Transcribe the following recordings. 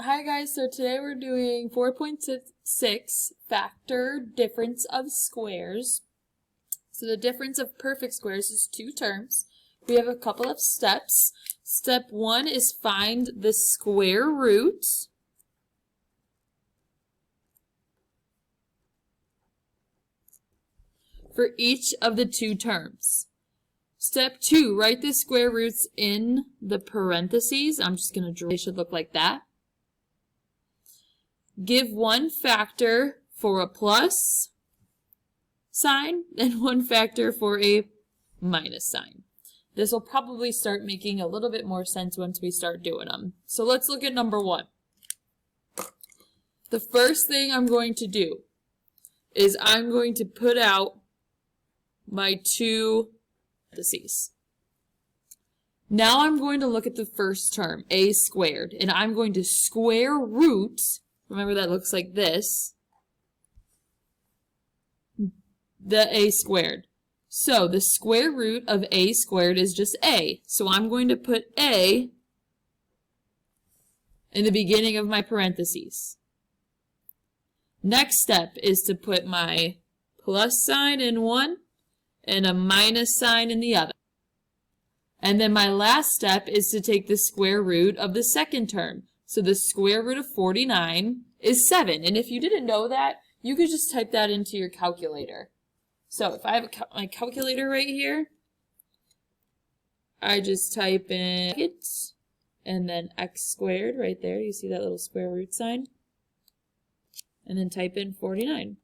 Hi guys, so today we're doing 4.6 factor difference of squares. So the difference of perfect squares is two terms. We have a couple of steps. Step 1 is find the square root for each of the two terms. Step 2, write the square roots in the parentheses. I'm just going to draw, it should look like that. Give one factor for a plus sign and one factor for a minus sign. This will probably start making a little bit more sense once we start doing them. So let's look at number 1. The first thing I'm going to do is I'm going to put out my two parentheses. Now I'm going to look at the first term, a squared, and I'm going to square root. Remember that looks like this, the a squared. So the square root of a squared is just a. So I'm going to put a in the beginning of my parentheses. Next step is to put my plus sign in one and a minus sign in the other. And then my last step is to take the square root of the second term. So the square root of 49 is 7. And if you didn't know that, you could just type that into your calculator. So if I have my calculator right here, I just type in it and then x squared right there. You see that little square root sign? And then type in 49.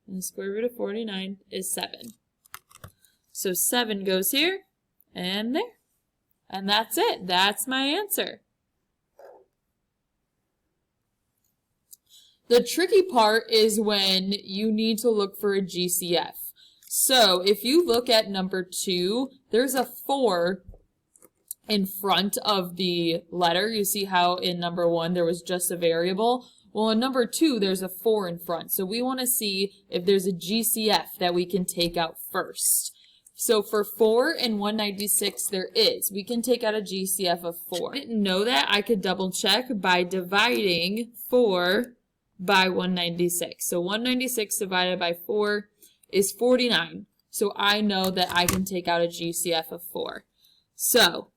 And the square root of 49 is 7. So 7 goes here and there. And that's it. That's my answer. The tricky part is when you need to look for a GCF. So if you look at number 2, there's a 4 in front of the letter. You see how in number 1 there was just a variable? Well, in number 2, there's a 4 in front. So we want to see if there's a GCF that we can take out first. So for 4 and 196, there is. We can take out a GCF of 4. I didn't know that. I could double check by dividing 4 by 196. So 196 divided by 4 is 49. So I know that I can take out a GCF of 4. So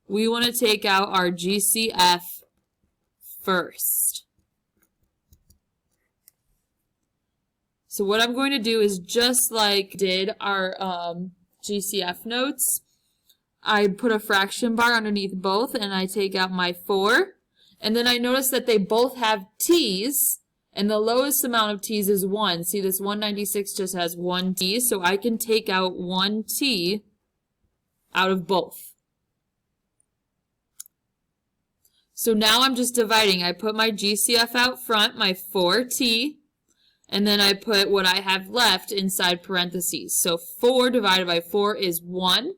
we want to take out our GCF first. So what I'm going to do is just like did our GCF notes, I put a fraction bar underneath both and I take out my 4. And then I notice that they both have t's. And the lowest amount of t's is 1. See, this 196 just has 1 t, so I can take out 1 t out of both. So now I'm just dividing. I put my GCF out front, my 4t, and then I put what I have left inside parentheses. So 4 divided by 4 is 1.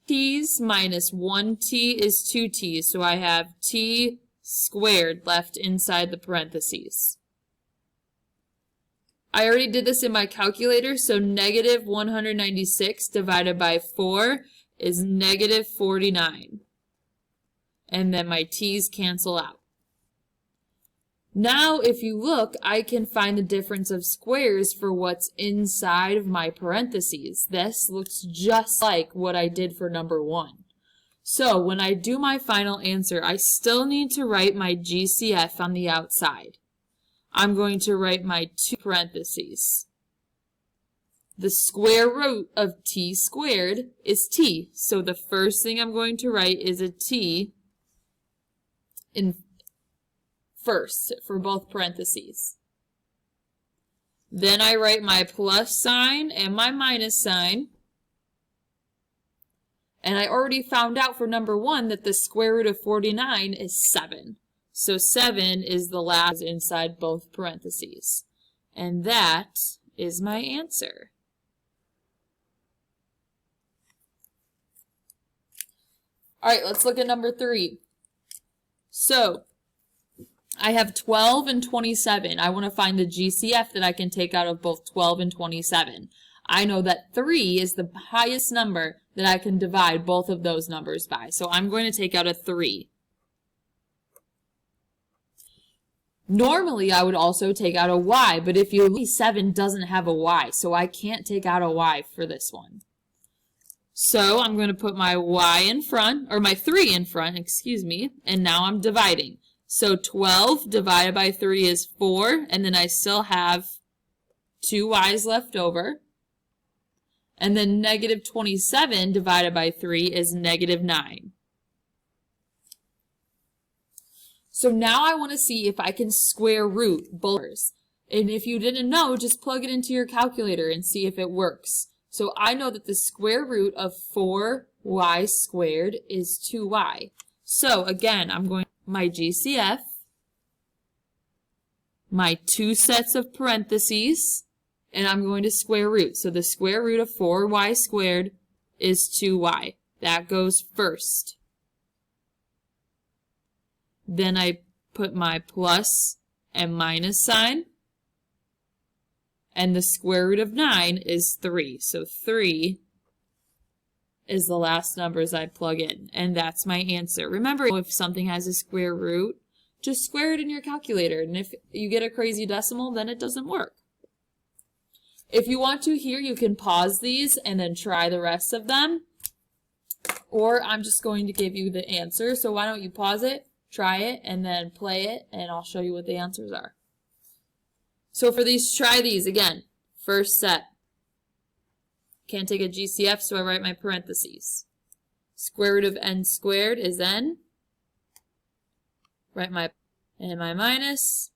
T's minus 1t is 2t, so I have t squared left inside the parentheses. I already did this in my calculator, so negative 196 divided by 4 is negative 49. And then my t's cancel out. Now, if you look, I can find the difference of squares for what's inside of my parentheses. This looks just like what I did for number 1. So when I do my final answer, I still need to write my GCF on the outside. I'm going to write my 2 parentheses. The square root of t squared is t. So the first thing I'm going to write is a t in first for both parentheses. Then I write my plus sign and my minus sign. And I already found out for number 1 that the square root of 49 is 7. So 7 is the last inside both parentheses. And that is my answer. All right, let's look at number 3. So I have 12 and 27. I want to find the GCF that I can take out of both 12 and 27. I know that 3 is the highest number that I can divide both of those numbers by. So I'm going to take out a 3. Normally, I would also take out a y, but if you 7 doesn't have a y, so I can't take out a y for this one. So I'm going to put my y in front, or my 3 in front, excuse me, and now I'm dividing. So 12 divided by 3 is 4, and then I still have 2 y's left over. And then negative 27 divided by 3 is negative 9. So now I want to see if I can square root both. And if you didn't know, just plug it into your calculator and see if it works. So I know that the square root of 4y squared is 2y. So again, I'm going to my GCF, my 2 sets of parentheses, and I'm going to square root. So the square root of 4y squared is 2y. That goes first. Then I put my plus and minus sign. And the square root of 9 is 3. So 3 is the last numbers I plug in. And that's my answer. Remember, if something has a square root, just square it in your calculator. And if you get a crazy decimal, then it doesn't work. If you want to here, you can pause these and then try the rest of them. Or I'm just going to give you the answer. So why don't you pause it, try it, and then play it, and I'll show you what the answers are. So for these, try these again. First set. Can't take a GCF, so I write my parentheses. Square root of n squared is n. Write my and my minus.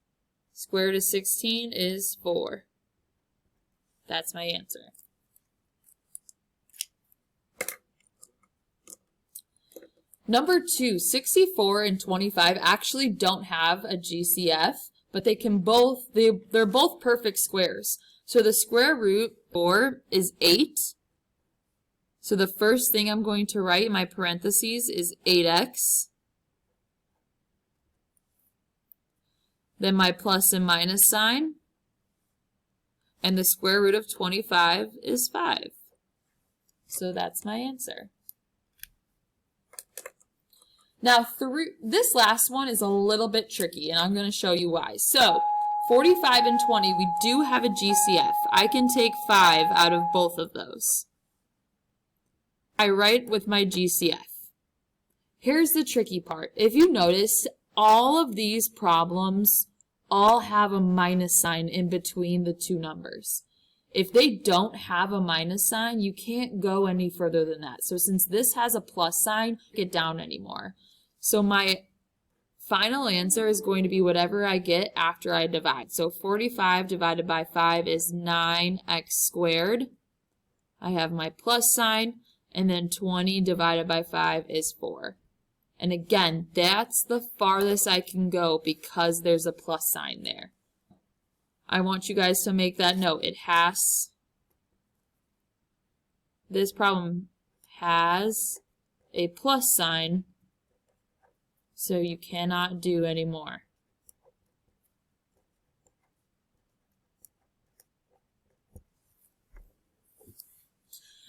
Square root of 16 is 4. That's my answer. Number 2, 64 and 25 actually don't have a GCF, but they can both, they're both perfect squares. So the square root 4 is 8. So the first thing I'm going to write in my parentheses is 8x. Then my plus and minus sign. And the square root of 25 is 5. So that's my answer. Now, this last one is a little bit tricky, and I'm going to show you why. So, 45 and 20, we do have a GCF. I can take 5 out of both of those. I write with my GCF. Here's the tricky part. If you notice, all of these problems all have a minus sign in between the two numbers. If they don't have a minus sign, you can't go any further than that. So since this has a plus sign, get down anymore. So my final answer is going to be whatever I get after I divide. So 45 divided by 5 is 9x squared. I have my plus sign, and then 20 divided by 5 is 4. And again, that's the farthest I can go because there's a plus sign there. I want you guys to make that note. This problem has a plus sign, so you cannot do any more.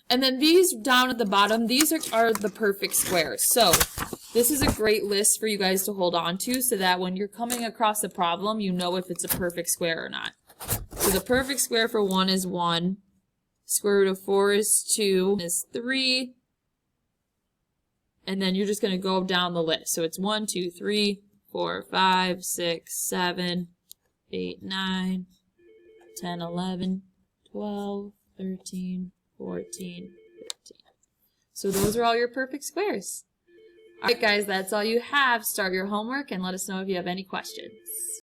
And then these down at the bottom, these are the perfect squares. So this is a great list for you guys to hold on to so that when you're coming across a problem, you know if it's a perfect square or not. So the perfect square for 1 is 1. Square root of 4 is 2, is 3. And then you're just going to go down the list. So it's 1, 2, 3, 4, 5, 6, 7, 8, 9, 10, 11, 12, 13, 14, 15. So those are all your perfect squares. Alright guys, that's all you have. Start your homework and let us know if you have any questions.